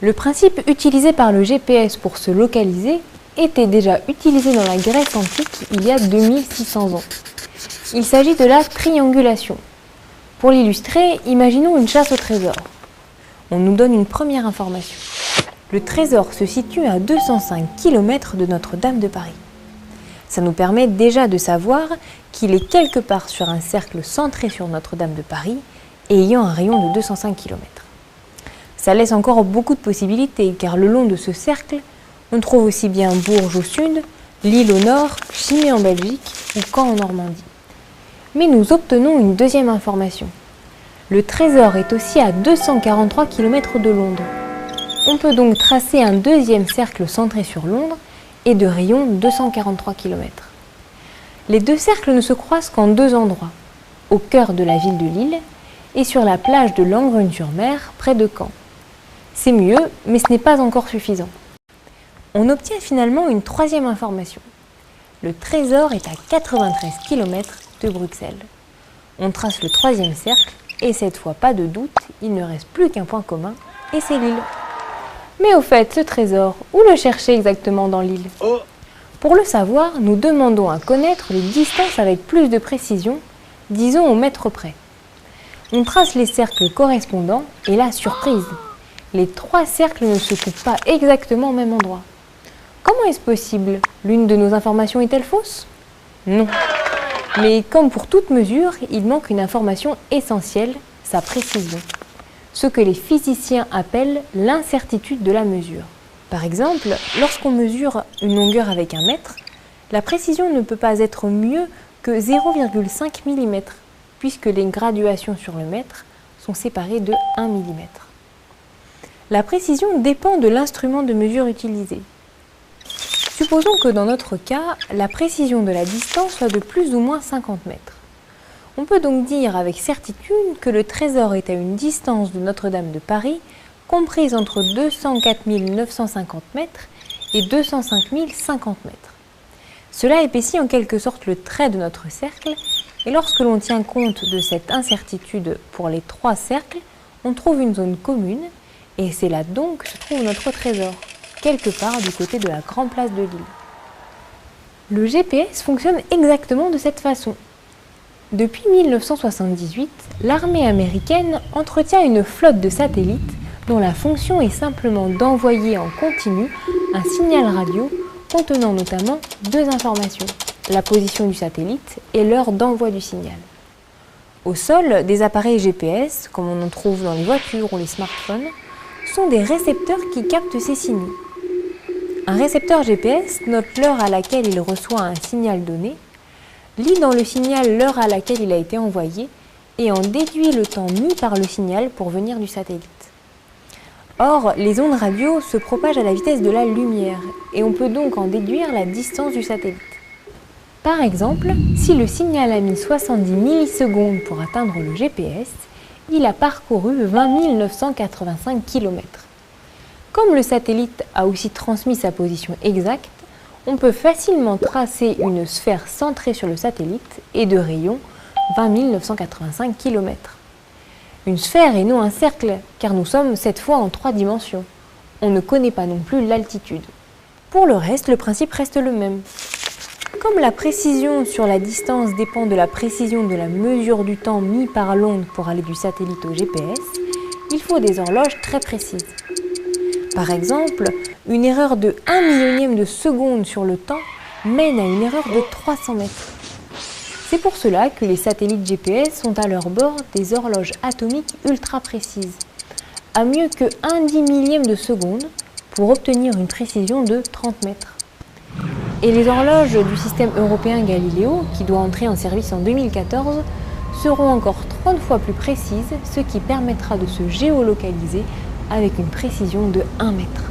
Le principe utilisé par le GPS pour se localiser était déjà utilisé dans la Grèce antique il y a 2600 ans. Il s'agit de la triangulation. Pour l'illustrer, imaginons une chasse au trésor. On nous donne une première information. Le trésor se situe à 205 km de Notre-Dame de Paris. Ça nous permet déjà de savoir qu'il est quelque part sur un cercle centré sur Notre-Dame de Paris et ayant un rayon de 205 km. Ça laisse encore beaucoup de possibilités car le long de ce cercle, on trouve aussi bien Bourges au sud, Lille au nord, Chimay en Belgique ou Caen en Normandie. Mais nous obtenons une deuxième information. Le trésor est aussi à 243 km de Londres. On peut donc tracer un deuxième cercle centré sur Londres et de rayon 243 km. Les deux cercles ne se croisent qu'en deux endroits, au cœur de la ville de Lille et sur la plage de Langrune-sur-Mer près de Caen. C'est mieux, mais ce n'est pas encore suffisant. On obtient finalement une troisième information. Le trésor est à 93 km de Bruxelles. On trace le troisième cercle et cette fois, pas de doute, il ne reste plus qu'un point commun et c'est Lille. Mais au fait, ce trésor, où le chercher exactement dans Lille ? Pour le savoir, nous demandons à connaître les distances avec plus de précision, disons au mètre près. On trace les cercles correspondants et la surprise, les trois cercles ne se coupent pas exactement au même endroit. Comment est-ce possible ? L'une de nos informations est-elle fausse ? Non. Mais comme pour toute mesure, il manque une information essentielle, sa précision. Ce que les physiciens appellent l'incertitude de la mesure. Par exemple, lorsqu'on mesure une longueur avec un mètre, la précision ne peut pas être mieux que 0,5 mm, puisque les graduations sur le mètre sont séparées de 1 mm. La précision dépend de l'instrument de mesure utilisé. Supposons que dans notre cas, la précision de la distance soit de plus ou moins 50 mètres. On peut donc dire avec certitude que le trésor est à une distance de Notre-Dame de Paris comprise entre 204 950 mètres et 205 050 mètres. Cela épaissit en quelque sorte le trait de notre cercle et lorsque l'on tient compte de cette incertitude pour les trois cercles, on trouve une zone commune et c'est là donc que se trouve notre trésor, quelque part du côté de la grande place de Lille. Le GPS fonctionne exactement de cette façon. Depuis 1978, l'armée américaine entretient une flotte de satellites dont la fonction est simplement d'envoyer en continu un signal radio contenant notamment deux informations, la position du satellite et l'heure d'envoi du signal. Au sol, des appareils GPS, comme on en trouve dans les voitures ou les smartphones, sont des récepteurs qui captent ces signaux. Un récepteur GPS note l'heure à laquelle il reçoit un signal donné, lit dans le signal l'heure à laquelle il a été envoyé et en déduit le temps mis par le signal pour venir du satellite. Or, les ondes radio se propagent à la vitesse de la lumière et on peut donc en déduire la distance du satellite. Par exemple, si le signal a mis 70 millisecondes pour atteindre le GPS, il a parcouru 20 985 km. Comme le satellite a aussi transmis sa position exacte, on peut facilement tracer une sphère centrée sur le satellite et de rayon 20 985 km. Une sphère et non un cercle, car nous sommes cette fois en 3 dimensions. On ne connaît pas non plus l'altitude. Pour le reste, le principe reste le même. Comme la précision sur la distance dépend de la précision de la mesure du temps mis par l'onde pour aller du satellite au GPS, il faut des horloges très précises. Par exemple, une erreur de 1 millionième de seconde sur le temps mène à une erreur de 300 mètres. C'est pour cela que les satellites GPS ont à leur bord des horloges atomiques ultra précises, à mieux que 1/10 millième de seconde pour obtenir une précision de 30 mètres. Et les horloges du système européen Galileo, qui doit entrer en service en 2014, seront encore 30 fois plus précises, ce qui permettra de se géolocaliser avec une précision de 1 mètre.